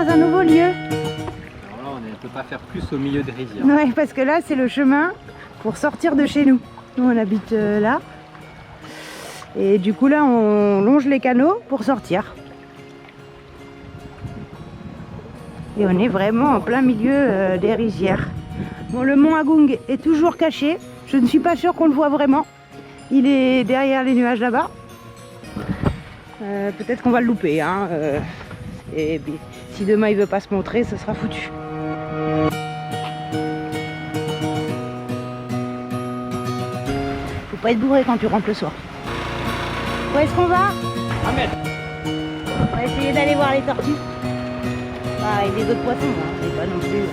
dans un nouveau lieu. Alors là, on ne peut pas faire plus au milieu des rizières. Ouais, parce que là, c'est le chemin pour sortir de chez nous. Nous, on habite là. Et du coup, là, on longe les canaux pour sortir. Et on est vraiment en plein milieu des rizières. Bon, le mont Agung est toujours caché. Je ne suis pas sûre qu'on le voit vraiment. Il est derrière les nuages là-bas. Peut-être qu'on va le louper. Hein. Et puis, si demain il veut pas se montrer, ce sera foutu. Faut pas être bourré quand tu rentres le soir. Où est-ce qu'on va? On va essayer d'aller voir les tortues. Ah, et les autres poissons, hein. C'est pas non plus.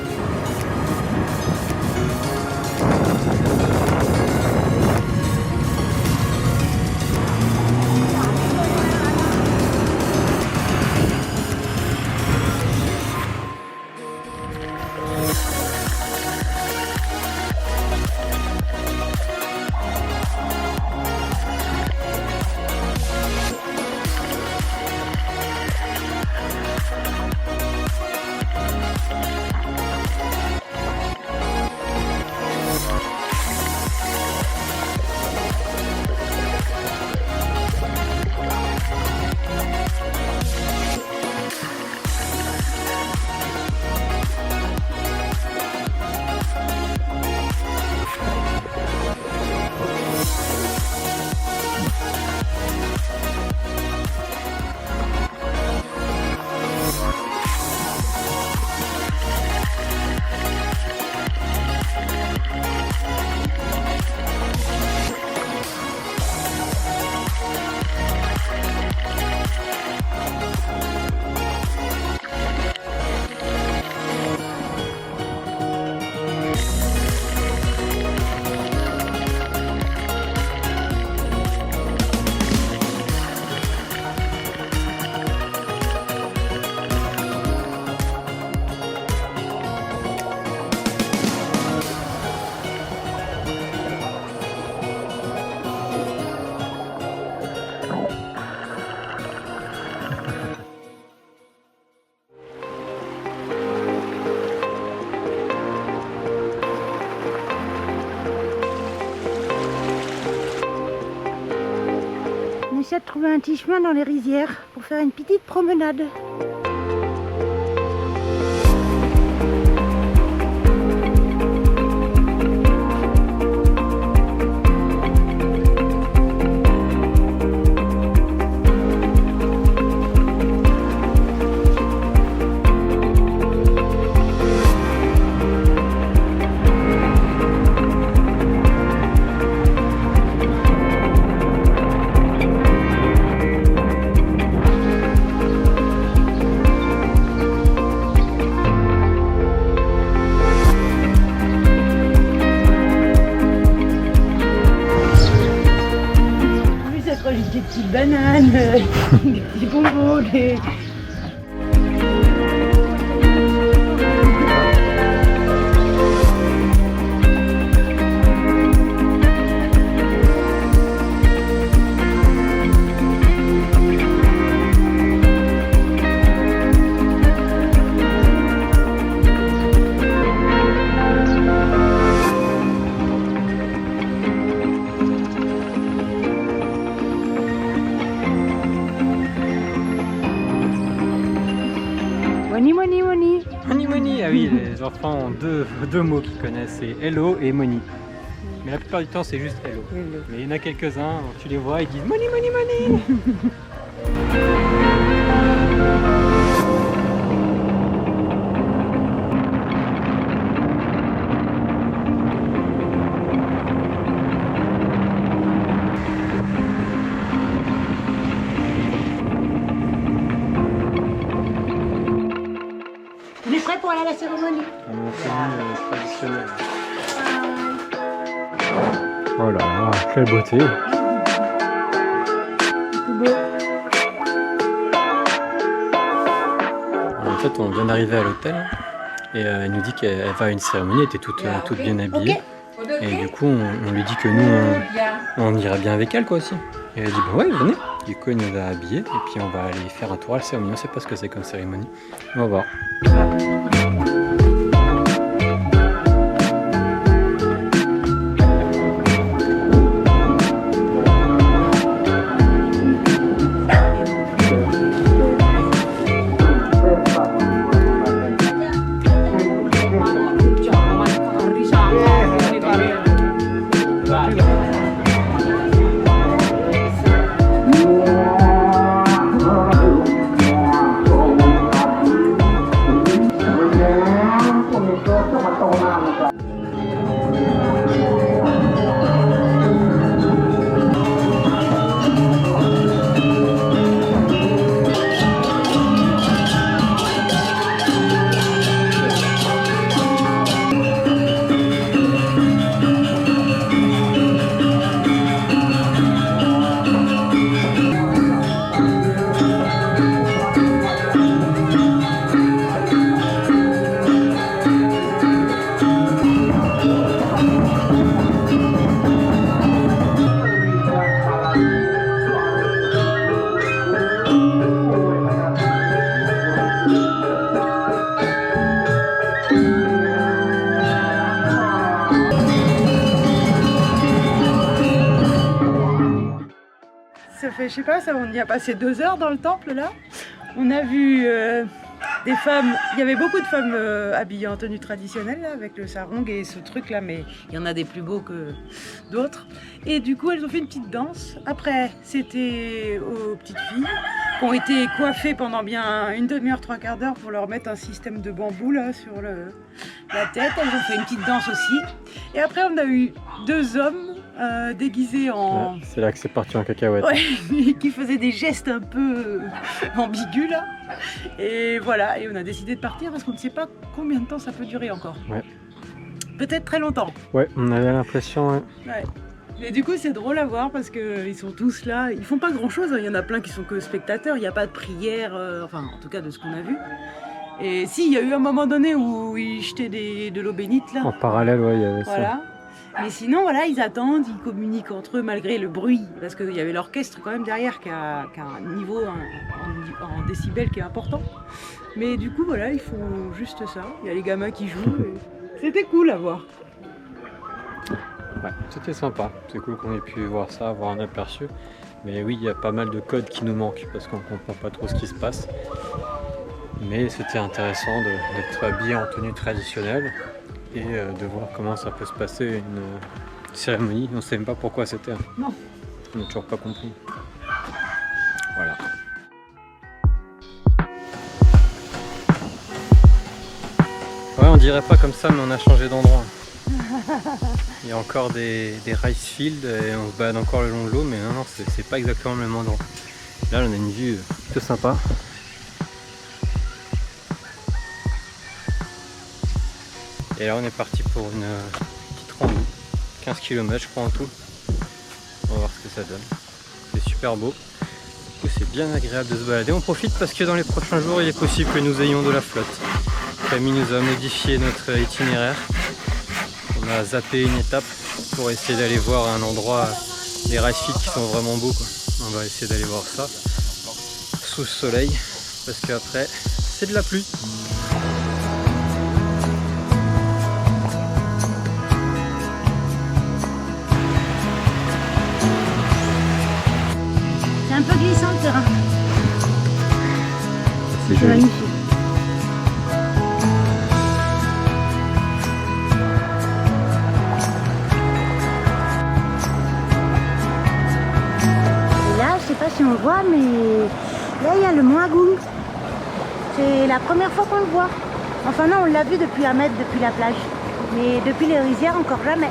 On essaie de trouver un petit chemin dans les rizières pour faire une petite promenade. Des petites bananes, des petits bonbons, des... Money, money, money. Money, money. Ah oui, les enfants ont deux mots qu'ils connaissent, c'est hello et money. Mais la plupart du temps, c'est juste hello. Mais il y en a quelques-uns, tu les vois, ils disent money, money, money. On est prêt pour aller à la cérémonie? Traditionnel. Oh là là, quelle beauté! Tout beau. En fait, on vient d'arriver à l'hôtel et elle nous dit qu'elle va à une cérémonie, elle était toute bien habillée. Et du coup, on lui dit que nous, on ira bien avec elle quoi aussi. Et elle dit bah ouais, venez. Du coup, il nous a habillés et puis on va aller faire un tour à la cérémonie. On sait pas ce que c'est comme cérémonie. On va voir. Ça fait, je sais pas, ça, on y a passé 2 heures dans le temple là. On a vu des femmes, il y avait beaucoup de femmes habillées en tenue traditionnelle là, avec le sarong et ce truc là, mais il y en a des plus beaux que d'autres. Et du coup, elles ont fait une petite danse. Après, c'était aux petites filles qui ont été coiffées pendant bien une demi-heure, 3/4 d'heure pour leur mettre un système de bambou là sur la tête. Elles ont fait une petite danse aussi. Et après, on a eu 2 hommes déguisés en... Ouais, c'est là que c'est parti en cacahuète. Ouais, qui faisaient des gestes un peu ambigus là. Et voilà, et on a décidé de partir parce qu'on ne sait pas combien de temps ça peut durer encore. Ouais. Peut-être très longtemps. Ouais, on avait l'impression. Ouais. Mais du coup, c'est drôle à voir parce qu'ils sont tous là. Ils font pas grand chose, hein. Il y en a plein qui sont que spectateurs. Il n'y a pas de prière, enfin, en tout cas de ce qu'on a vu. Et si, il y a eu un moment donné où ils jetaient de l'eau bénite là. En parallèle, ouais, il y avait Voilà. ça. Mais sinon, voilà, ils attendent, ils communiquent entre eux malgré le bruit, parce qu'il y avait l'orchestre quand même derrière qui a un niveau en décibels qui est important. Mais du coup, voilà, ils font juste ça. Il y a les gamins qui jouent. Et... C'était cool à voir. Ouais, c'était sympa. C'est cool qu'on ait pu voir ça, avoir un aperçu. Mais oui, il y a pas mal de codes qui nous manquent parce qu'on comprend pas trop ce qui se passe. Mais c'était intéressant d'être habillé en tenue traditionnelle et de voir comment ça peut se passer une cérémonie. On ne sait même pas pourquoi c'était. Non. On n'a toujours pas compris. Voilà. Ouais, on dirait pas comme ça, mais on a changé d'endroit. Il y a encore des rice fields et on se balade encore le long de l'eau, mais non, c'est pas exactement le même endroit. Là, on a une vue plutôt sympa. Et là, on est parti pour une petite rando, 15 km je crois en tout. On va voir ce que ça donne. C'est super beau. Du coup, c'est bien agréable de se balader. On profite parce que dans les prochains jours, il est possible que nous ayons de la flotte. Camille nous a modifié notre itinéraire. On a zappé une étape pour essayer d'aller voir un endroit, des rice fields qui sont vraiment beaux, quoi. On va essayer d'aller voir ça sous le soleil parce qu'après c'est de la pluie. C'est un peu glissant le terrain. C'est joli. Magnifique. Je sais pas si on le voit, mais là il y a le mont Agung. C'est la première fois qu'on le voit. Enfin non, on l'a vu depuis 1 mètre depuis la plage, mais depuis les rizières encore jamais.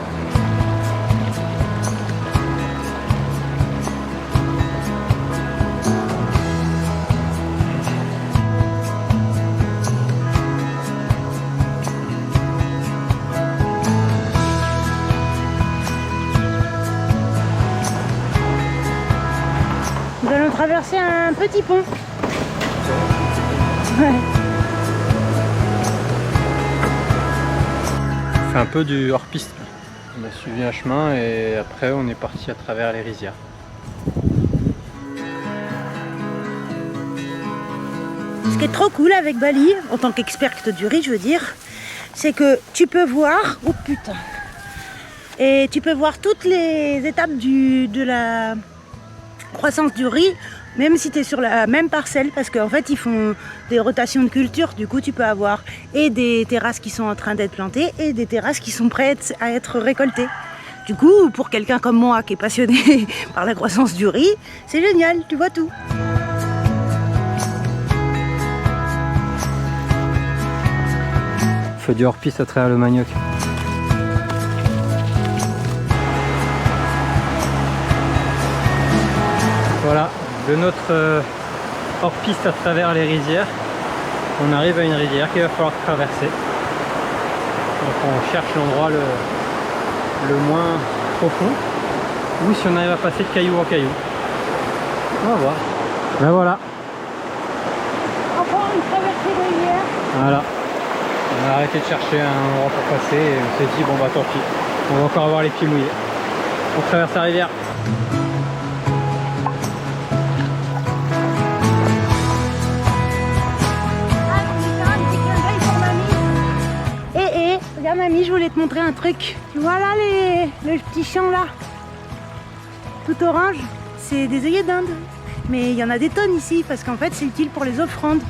Nous allons traverser un petit pont. Ouais. On fait un peu du hors-piste. On a suivi un chemin et après on est parti à travers les rizières. qui est trop cool avec Bali, en tant qu'experte du riz, je veux dire, c'est que tu peux voir... Oh putain! Et tu peux voir toutes les étapes de la croissance du riz, même si tu es sur la même parcelle, parce qu'en fait, ils font des rotations de culture. Du coup, tu peux avoir et des terrasses qui sont en train d'être plantées et des terrasses qui sont prêtes à être récoltées. Du coup, pour quelqu'un comme moi qui est passionné par la croissance du riz, c'est génial, tu vois tout. Feu du hors-piste à travers le manioc. Voilà, de notre hors-piste à travers les rizières, on arrive à une rizière qu'il va falloir traverser. Donc on cherche l'endroit le moins profond, ou si on arrive à passer de caillou en caillou. On va voir. Ben voilà. Encore une traversée de rivière. Voilà. On a arrêté de chercher un endroit pour passer et on s'est dit bon bah tant pis, on va encore avoir les pieds mouillés. On traverse la rivière. Regarde mamie, je voulais te montrer un truc. Tu vois là le petit champ là, tout orange, c'est des œillets d'Inde. Mais il y en a des tonnes ici parce qu'en fait c'est utile pour les offrandes.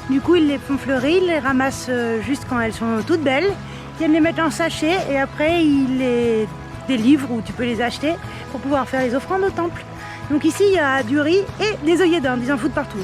Du coup ils les font fleurir, ils les ramassent juste quand elles sont toutes belles. Ils viennent les mettre en sachet et après ils les délivrent ou tu peux les acheter pour pouvoir faire les offrandes au temple. Donc ici il y a du riz et des œillets d'Inde, ils en foutent partout.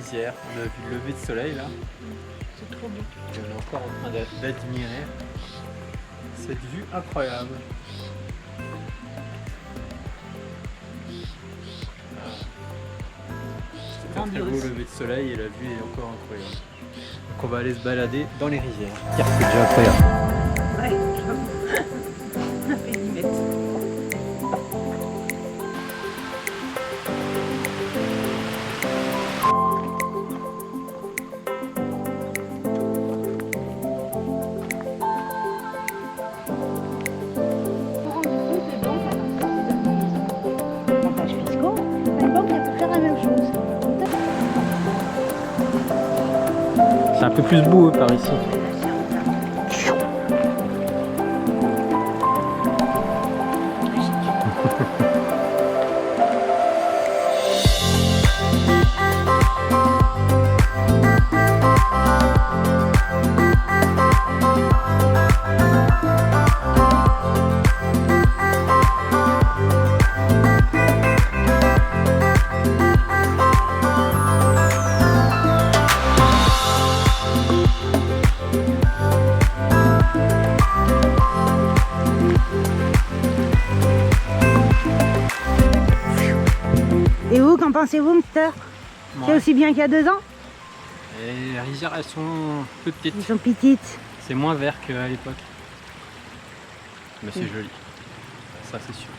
rizière. On a vu le lever de soleil là. C'est trop beau. Et on est encore en train d'admirer cette vue incroyable. C'est un très beau lever de soleil et la vue est encore incroyable. Donc on va aller se balader dans les rizières. Car c'est déjà incroyable. Ouais, j'avoue. On a fait 10 mètres. C'est un peu plus beau par ici. Et vous, qu'en pensez-vous, Mister? C'est aussi bien qu'il y a 2 ans? Et les rizières, elles sont plus petites. Ils sont petites. C'est moins vert qu'à l'époque. Mais c'est joli. Ça, c'est sûr.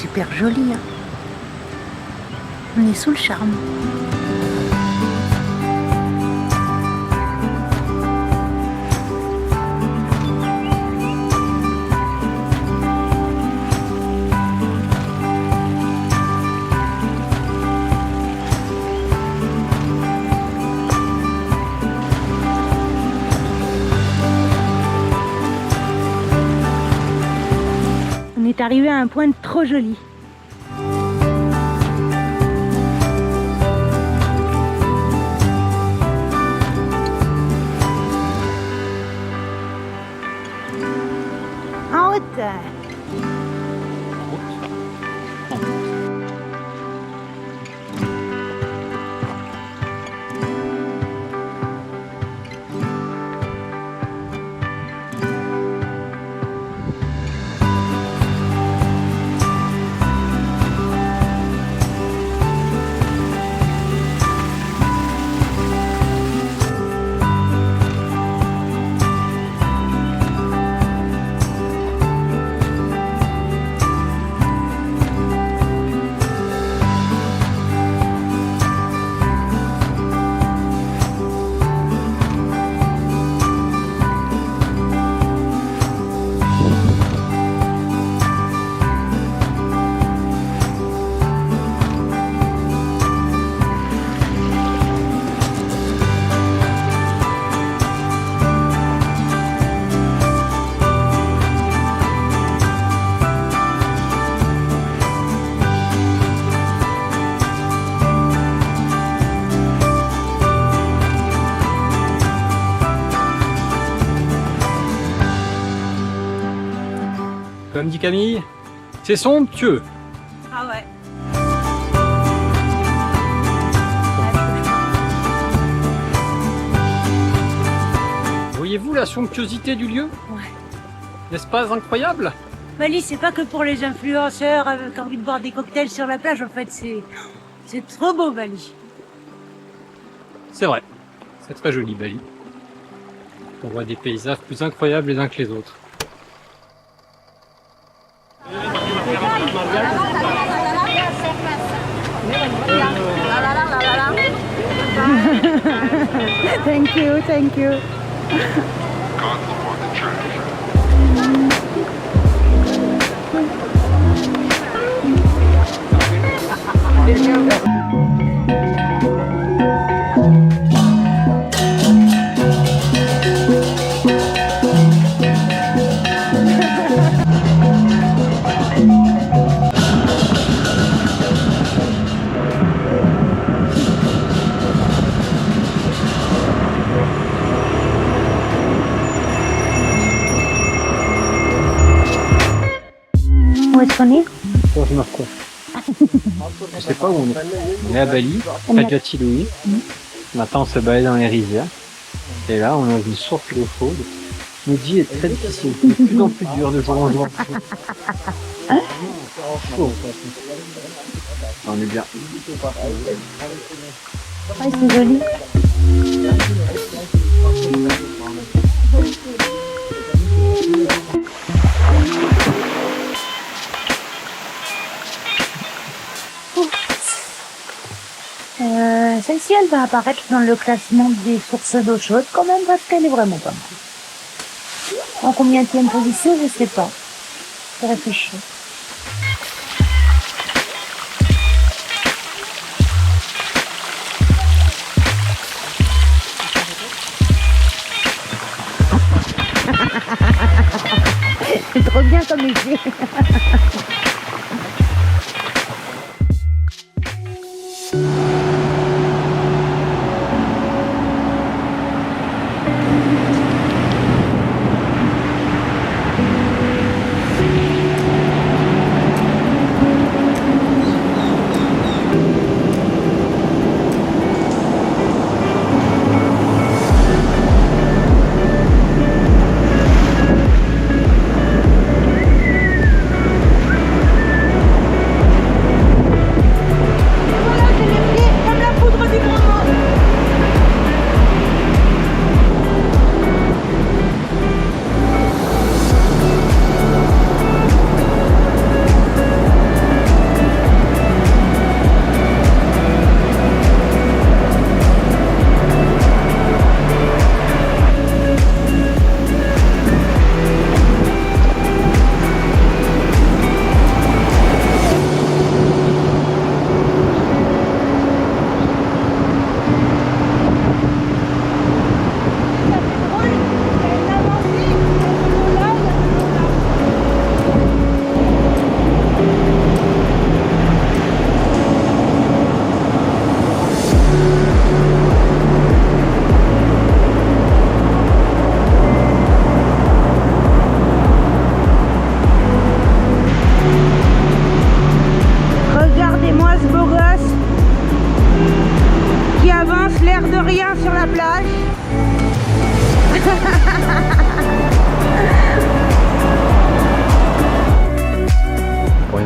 Super joli, hein. On est sous le charme. On est arrivé à un point trop joli. En route. Comme dit Camille, c'est somptueux. Ah ouais. Voyez-vous la somptuosité du lieu? Ouais. N'est-ce pas incroyable? Bali, c'est pas que pour les influenceurs qui ont envie de boire des cocktails sur la plage, en fait, c'est trop beau, Bali. C'est vrai, c'est très joli Bali. On voit des paysages plus incroyables les uns que les autres. Thank you, thank you. Où est-ce qu'on est? Oh, je me recoupe. Je sais pas où on est. On est à Bali, près de Jatiluwih. Maintenant on se balade dans les rizières. Et là on a une source d'eau chaude. Le midi est très difficile, c'est de plus en plus dur de jour en jour. Chaud. On est bien. Ouais, c'est joli. Celle-ci, elle va apparaître dans le classement des sources d'eau chaude quand même parce qu'elle est vraiment pas mal. En combienième position, je sais pas. Je réfléchis. C'est trop bien comme effet.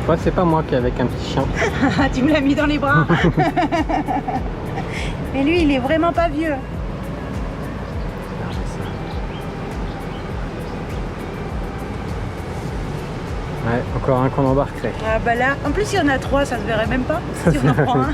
fois, c'est pas moi qui est avec un petit chien. Tu me l'as mis dans les bras. Mais lui, il est vraiment pas vieux. Ouais, encore un qu'on embarquerait. Ah bah là, en plus il y en a 3, ça se verrait même pas si on en prend un.